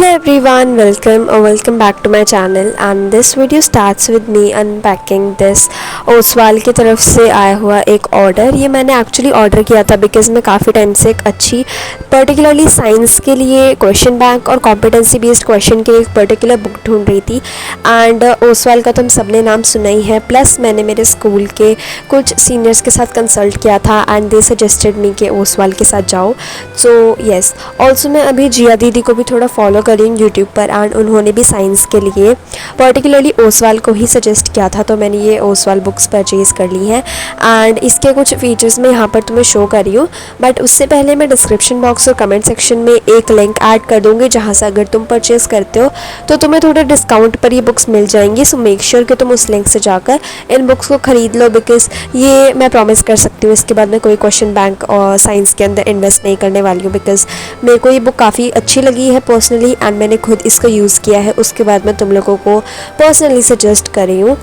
everyone, welcome back to my channel and this video starts with me unpacking this Oswal की तरफ से आया हुआ एक ऑर्डर। ये मैंने एक्चुअली ऑर्डर किया था बिकॉज़ मैं काफ़ी टाइम से एक अच्छी पर्टिकुलरली साइंस के लिए क्वेश्चन बैंक और कॉम्पिटेंसी बेस्ड क्वेश्चन के लिए एक पर्टिकुलर बुक ढूंढ रही थी। एंड ओसवाल का तो हम सबने नाम सुना ही है, प्लस मैंने मेरे स्कूल के कुछ सीनियर्स के साथ कंसल्ट किया था एंड दे सजेस्टेड मी कि ओसवाल के साथ जाओ। सो येस, ऑल्सो मैं अभी जिया दीदी को भी थोड़ा फॉलो कर रही हूँ यूट्यूब पर एंड उन्होंने भी साइंस के लिए पर्टिकुलरली ओसवाल को ही सजेस्ट किया था, तो मैंने ये ओसवाल बुक्स परचेज़ कर ली हैं। एंड इसके कुछ फीचर्स मैं यहाँ पर तुम्हें शो कर रही हूँ, बट उससे पहले मैं डिस्क्रिप्शन बॉक्स और कमेंट सेक्शन में एक लिंक ऐड कर दूँगी जहाँ से अगर तुम परचेज़ करते हो तो तुम्हें थोड़े डिस्काउंट पर ये बुक्स मिल जाएंगी। सो मेक श्योर कि तुम उस लिंक से जाकर इन बुक्स को ख़रीद लो, बिकॉज़ ये मैं प्रॉमिस कर सकती हूँ इसके बाद मैं कोई क्वेश्चन बैंक और साइंस के अंदर इन्वेस्ट नहीं करने वाली हूँ, बिकॉज़ मेरे को ये बुक काफ़ी अच्छी लगी है पर्सनली एंड मैंने खुद इसको यूज़ किया है। उसके बाद मैं तुम लोगों को पर्सनली सजेस्ट कर रही हूँ।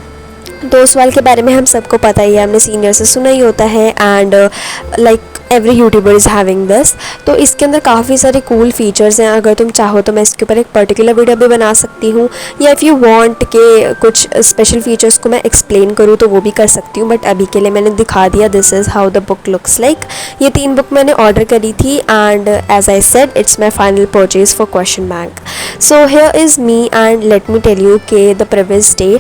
तो उस सवाल के बारे में हम सबको पता ही है, हमने सीनियर से सुना ही होता है and like every YouTuber is having this. तो इसके अंदर काफ़ी सारे कूल फीचर्स हैं। अगर तुम चाहो तो मैं इसके ऊपर एक पर्टिकुलर वीडियो भी बना सकती हूँ, या इफ़ यू वांट के कुछ स्पेशल फीचर्स को मैं एक्सप्लेन करूँ तो वो भी कर सकती हूँ, बट अभी के लिए मैंने दिखा दिया this is how the book looks like. ये 3 बुक मैंने ऑर्डर करी थी and as I said it's my final purchase for question bank. So here is me and let me tell you के द प्रीवियस डे,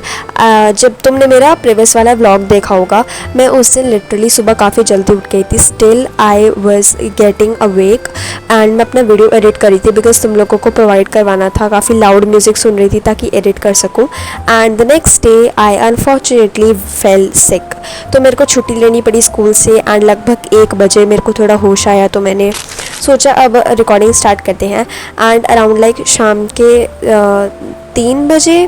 जब तुमने मेरा previous वाला vlog देखा होगा, मैं उस दिन लिटरली सुबह काफ़ी जल्दी उठ गई थी। Still I was getting awake and मैं अपना वीडियो एडिट करी थी बिकॉज तुम लोगों को प्रोवाइड करवाना था। काफ़ी लाउड म्यूज़िक सुन रही थी ताकि एडिट कर सकूँ। And the next day I unfortunately fail सिक, तो मेरे को छुट्टी लेनी पड़ी स्कूल से एंड लगभग 1 बजे मेरे को थोड़ा होश आया, तो मैंने सोचा अब रिकॉर्डिंग स्टार्ट करते हैं। एंड अराउंड लाइक शाम के 3 बजे,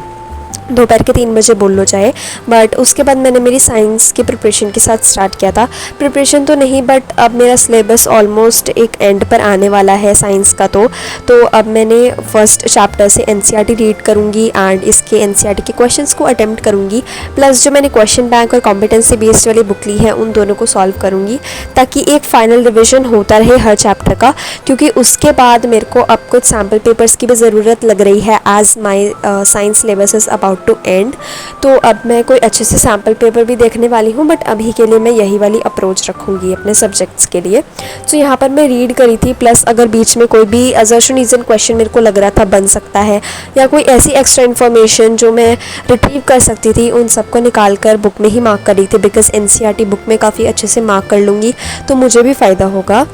दोपहर के 3 बजे बोल लो चाहे, बट उसके बाद मैंने मेरी साइंस की प्रिपरेशन के साथ स्टार्ट किया था। प्रिपरेशन तो नहीं, बट अब मेरा सिलेबस ऑलमोस्ट एक एंड पर आने वाला है साइंस का। तो अब मैंने फर्स्ट चैप्टर से एनसीईआरटी रीड करूँगी एंड इसके एनसीईआरटी के क्वेश्चंस को अटेम्प्ट करूँगी, प्लस जो मैंने क्वेश्चन बैंक और कॉम्पिटेंसी बेस्ड वाली बुक ली है उन दोनों को सॉल्व करूँगी, ताकि एक फाइनल रिविजन होता रहे हर चैप्टर का। क्योंकि उसके बाद मेरे को अब कुछ सैम्पल पेपर्स की भी ज़रूरत लग रही है as my science syllabus is about to end. तो अब मैं कोई अच्छे से सैम्पल पेपर भी देखने वाली हूँ, बट अभी के लिए मैं यही वाली अप्रोच रखूँगी अपने सब्जेक्ट्स के लिए। तो यहाँ पर मैं रीड करी थी, प्लस अगर बीच में कोई भी असर्शन रीज़न क्वेश्चन मेरे को लग रहा था बन सकता है, या कोई ऐसी एक्स्ट्रा इन्फॉर्मेशन जो मैं रिट्रीव कर सकती थी, उन सबको निकाल कर बुक में ही मार्क करी थी, बिकॉज एनसीईआरटी बुक में काफ़ी अच्छे से मार्क कर लूँगी तो मुझे भी फ़ायदा होगा।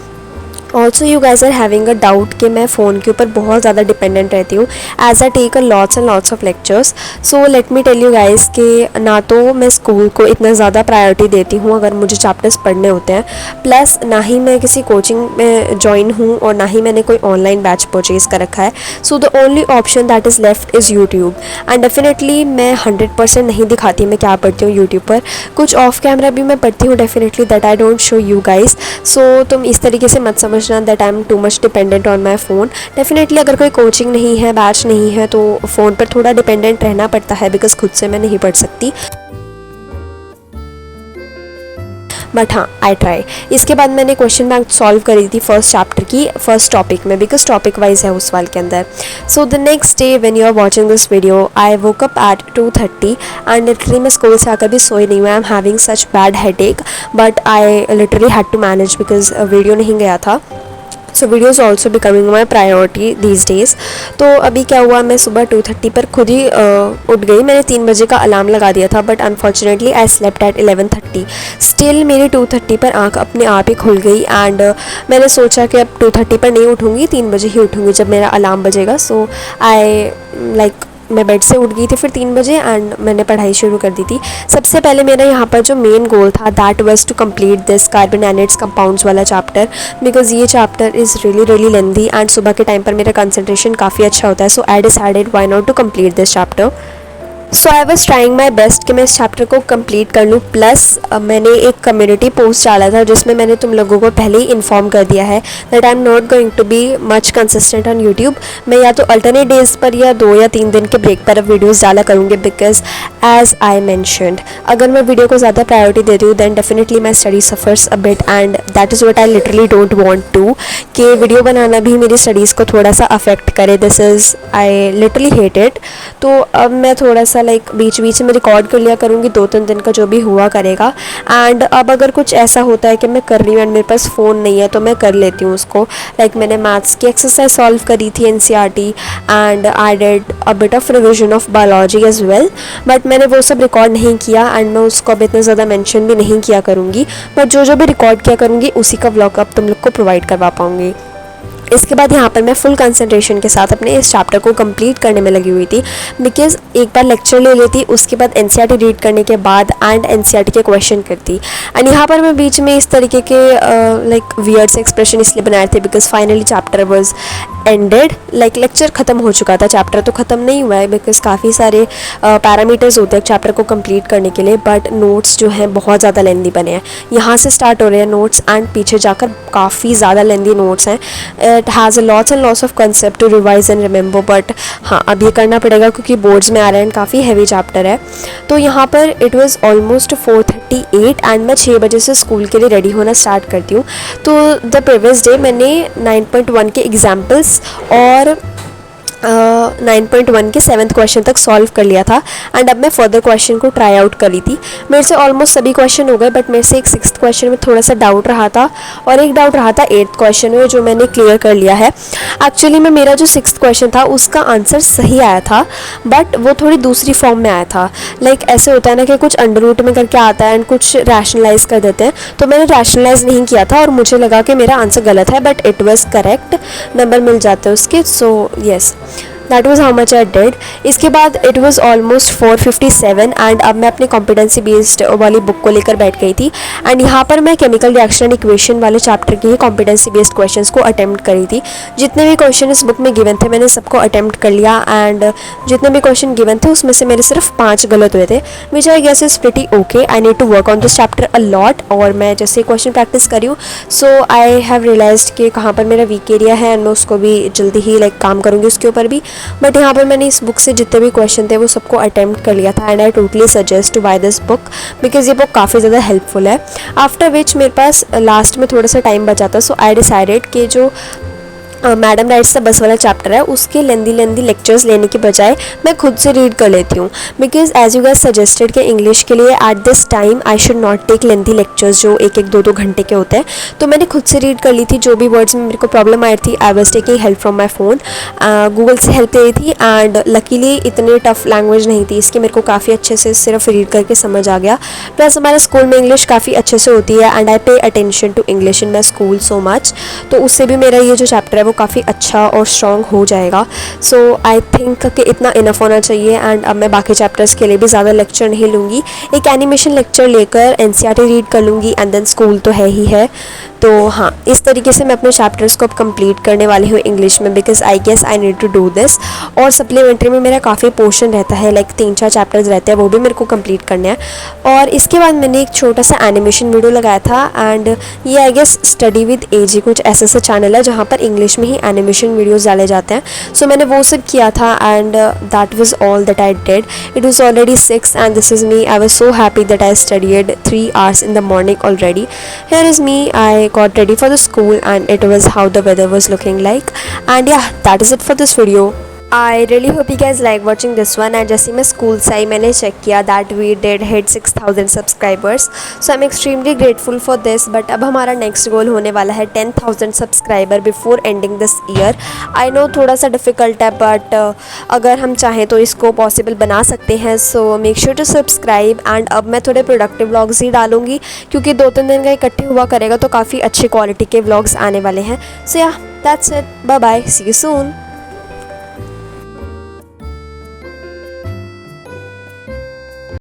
Also you guys are having a doubt कि मैं फ़ोन के ऊपर बहुत ज़्यादा डिपेंडेंट रहती हूँ as I take a lots and lots of lectures. So let me tell you guys कि ना तो मैं स्कूल को इतना ज़्यादा प्रायोरिटी देती हूँ अगर मुझे चैप्टर्स पढ़ने होते हैं, प्लस ना ही मैं किसी कोचिंग में ज्वाइन हूँ और ना ही मैंने कोई ऑनलाइन बैच परचेज़ कर रखा है। So the only option that is left is YouTube. And definitely मैं 100% नहीं दिखाती मैं क्या पढ़ती हूँ यूट्यूब पर, कुछ ऑफ कैमरा भी मैं पढ़ती हूँ definitely, that I don't show you guys. So तुम इस तरीके से मत समझ that I am too much dependent on my phone. Definitely अगर कोई कोचिंग नहीं है, बैच नहीं है, तो फ़ोन पर थोड़ा डिपेंडेंट रहना पड़ता है बिकॉज खुद से मैं नहीं पढ़ सकती, बट हाँ आई ट्राई। इसके बाद मैंने क्वेश्चन बैंक सॉल्व करी थी फर्स्ट चैप्टर की फर्स्ट टॉपिक में, बिकॉज टॉपिक वाइज है उस सवाल के अंदर। So the next day when you are watching this video I woke up at 2:30 and literally मैं स्कूल से आकर भी सोई नहीं हूँ। I am having such bad headache, but I literally had to manage because video नहीं गया था। So video is also becoming my priority these days. तो अभी क्या हुआ, मैं सुबह 2:30 पर खुद ही उठ गई। मैंने 3 बजे का अलार्म लगा दिया था, but unfortunately I slept at 11:30। Still मेरी 2:30 पर आंख अपने आप ही खुल गई एंड मैंने सोचा कि अब 2:30 पर नहीं उठूँगी, 3 बजे ही उठूँगी जब मेरा अलार्म बजेगा। सो आई लाइक मैं बेड से उठ गई थी फिर 3 बजे एंड मैंने पढ़ाई शुरू कर दी थी। सबसे पहले मेरा यहाँ पर जो मेन गोल था that was to complete this carbon and its compounds वाला चैप्टर, बिकॉज ये chapter is really lengthy and सुबह के टाइम पर मेरा कंसंट्रेशन काफ़ी अच्छा होता है। So I decided why not to complete this chapter. So I was trying my best कि मैं इस चैप्टर को कंप्लीट कर लूँ। प्लस मैंने एक कम्युनिटी पोस्ट डाला था जिसमें मैंने तुम लोगों को पहले ही इन्फॉर्म कर दिया है that I am not going to be much consistent on YouTube. मैं या तो अल्टरनेट डेज पर या 2 या 3 दिन के ब्रेक पर अब वीडियोज़ डाला करूँगी, बिकॉज एज आई मैंशनड अगर मैं वीडियो को ज़्यादा प्रायोरिटी दे रही हूँ than definitely my study suffers a bit, and that is what I literally don't want to कि वीडियो बनाना भी मेरी स्टडीज़ को थोड़ा सा अफेक्ट करे। This is I literally hate it. तो अब मैं थोड़ा सा लाइक बीच बीच में रिकॉर्ड कर लिया करूँगी 2-3 दिन का जो भी हुआ करेगा। एंड अब अगर कुछ ऐसा होता है कि मैं कर रही हूँ एंड मेरे पास फ़ोन नहीं है तो मैं कर लेती हूँ उसको। लाइक मैंने मैथ्स की एक्सरसाइज सॉल्व करी थी NCERT, and I did a bit of revision of biology as well, but मैंने वो सब रिकॉर्ड नहीं किया एंड मैं उसको अब इतना ज़्यादा मेंशन भी नहीं किया करूँगी। बट जो जो भी रिकॉर्ड किया करूँगी उसी का व्लॉग अब तुम लोग को प्रोवाइड करवा पाऊँगी। इसके बाद यहाँ पर मैं फुल कंसंट्रेशन के साथ अपने इस चैप्टर को कंप्लीट करने में लगी हुई थी, बिकॉज एक बार लेक्चर ले लेती, उसके बाद एनसीईआरटी रीड करने के बाद एंड एनसीईआरटी के क्वेश्चन करती। एंड यहाँ पर मैं बीच में इस तरीके के लाइक वियर्ड से एक्सप्रेशन इसलिए बनाए थे because finally chapter was ended. Like lecture ख़त्म हो चुका था, चैप्टर तो ख़त्म नहीं हुआ है बिकॉज काफ़ी सारे पैरामीटर्स होते हैं चैप्टर को कंप्लीट करने के लिए, बट नोट्स जो हैं बहुत ज़्यादा लेंदी बने हैं। यहाँ से स्टार्ट हो रहे हैं नोट्स एंड पीछे जाकर काफ़ी ज़्यादा लेंदी नोट्स हैं। It has a lots and lots of concept to revise and remember, but हाँ अब ये करना पड़ेगा क्योंकि बोर्ड्स में आ रहे हैं, काफ़ी हैवी चैप्टर है। तो यहाँ पर इट वाज ऑलमोस्ट 4:38 एंड मैं 6 बजे से स्कूल के लिए रेडी होना स्टार्ट करती हूँ। तो द प्रीवियस डे मैंने 9.1 के एग्जाम्पल्स और 9.1 के 7th क्वेश्चन तक सॉल्व कर लिया था एंड अब मैं फर्दर क्वेश्चन को ट्राई आउट कर ली थी। मेरे से ऑलमोस्ट सभी क्वेश्चन हो गए, बट मेरे से एक 6th क्वेश्चन में थोड़ा सा डाउट रहा था और एक डाउट रहा था 8th क्वेश्चन में जो मैंने क्लियर कर लिया है। एक्चुअली में मेरा जो 6th क्वेश्चन था उसका आंसर सही आया था, बट वो थोड़ी दूसरी फॉर्म में आया था। लाइक ऐसे होता है ना कि कुछ अंडर रूट में करके आता है एंड कुछ रैशनलाइज कर देते हैं, तो मैंने रैशनलाइज नहीं किया था और मुझे लगा कि मेरा आंसर गलत है, but it was correct, number मिल जाते हैं उसके। So yes, that was how much I did. इसके बाद इट वॉज ऑलमोस्ट 4:57 एंड अब मैं अपनी कॉम्पिटेंसी बेस्ड वाली बुक को लेकर बैठ गई थी एंड यहाँ पर मैं केमिकल रिएक्शन एंड इक्वेशन वाले चैप्टर की ही कॉम्पिटेंसी बेस्ड क्वेश्चंस को अटेम्प्ट करी थी। जितने भी क्वेश्चन इस बुक में गिवन थे मैंने सबको अटेम्प्ट कर लिया एंड जितने भी क्वेश्चन गिवन थे उसमें से मेरे सिर्फ 5 गलत हुए थे, which I guess is pretty okay. I need to work on this chapter a lot, और मैं जैसे क्वेश्चन प्रैक्टिस करी हूँ सो आई हैव रियलाइज्ड कि कहाँ पर मेरा वीक एरिया है एंड मैं उसको भी जल्दी ही लाइक काम करूँगी उसके ऊपर भी। बट यहाँ पर मैंने इस बुक से जितने भी क्वेश्चन थे वो सबको अटेम्प्ट कर लिया था and I totally suggest to buy this book because ये बुक काफ़ी ज़्यादा हेल्पफुल है। आफ्टर विच मेरे पास लास्ट में थोड़ा सा टाइम बचा था, सो आई डिसाइडेड कि जो मैडम राइट्स द बस वाला चैप्टर है उसके लेंदी लेक्चर्स लेने के बजाय मैं खुद से रीड कर लेती हूँ, because as you guys suggested कि इंग्लिश के लिए at this time I should not take lengthy lectures जो 1-1, 2-2 घंटे के होते हैं। तो मैंने खुद से रीड कर ली थी, जो भी वर्ड्स में मेरे को प्रॉब्लम आई थी I was taking help from my phone, Google से हेल्प ले रही थी एंड लकीली इतनी टफ लैंग्वेज नहीं थी इसकी, मेरे को काफ़ी अच्छे से सिर्फ रीड करके समझ आ गया। प्लस हमारे स्कूल में इंग्लिश काफ़ी अच्छे से होती है and I pay attention to English in my school so much, तो उससे भी मेरा ये जो चैप्टर है वो काफ़ी अच्छा और स्ट्रॉन्ग हो जाएगा। सो आई थिंक कि इतना इनफ होना चाहिए एंड अब मैं बाकी चैप्टर्स के लिए भी ज़्यादा लेक्चर नहीं लूँगी, एक एनिमेशन लेक्चर लेकर एनसीईआरटी रीड कर लूँगी एंड देन स्कूल तो है ही है। तो हाँ, इस तरीके से मैं अपने चैप्टर्स को अब कंप्लीट करने वाली हूँ इंग्लिश में, because I guess I need to do this. और सप्लीमेंट्री में मेरा काफ़ी पोर्शन रहता है, लाइक 3-4 चैप्टर्स रहते हैं, वो भी मेरे को कंप्लीट करने हैं। और इसके बाद मैंने एक छोटा सा एनिमेशन वीडियो लगाया था एंड ये आई गेस स्टडी विद एजी कुछ ऐसा चैनल है जहाँ पर इंग्लिश में ही एनिमेशन वीडियोज़ डाले जाते हैं। सो मैंने वो सब किया था and that was all that I did. It was already 6 and this is me. I was so happy that I studied 3 hours in the morning already. Here is me. I got ready for the school and it was how the weather was looking like. And yeah, that is it for this video. I really hope you guys like watching this one. And जैसे मैं school से आई मैंने check किया that we did hit 6,000 subscribers. So I'm extremely grateful for this. But अब हमारा next goal होने वाला है 10,000 subscriber before ending this year. I know थोड़ा सा difficult है but अगर हम चाहें तो इसको possible बना सकते हैं. So make sure to subscribe. And अब मैं थोड़े productive vlogs ही डालूँगी क्योंकि 2-3 दिन का इकट्ठे हुआ करेगा तो काफ़ी अच्छे quality के vlogs आने वाले हैं. So yeah, that's it. Bye bye. See you soon.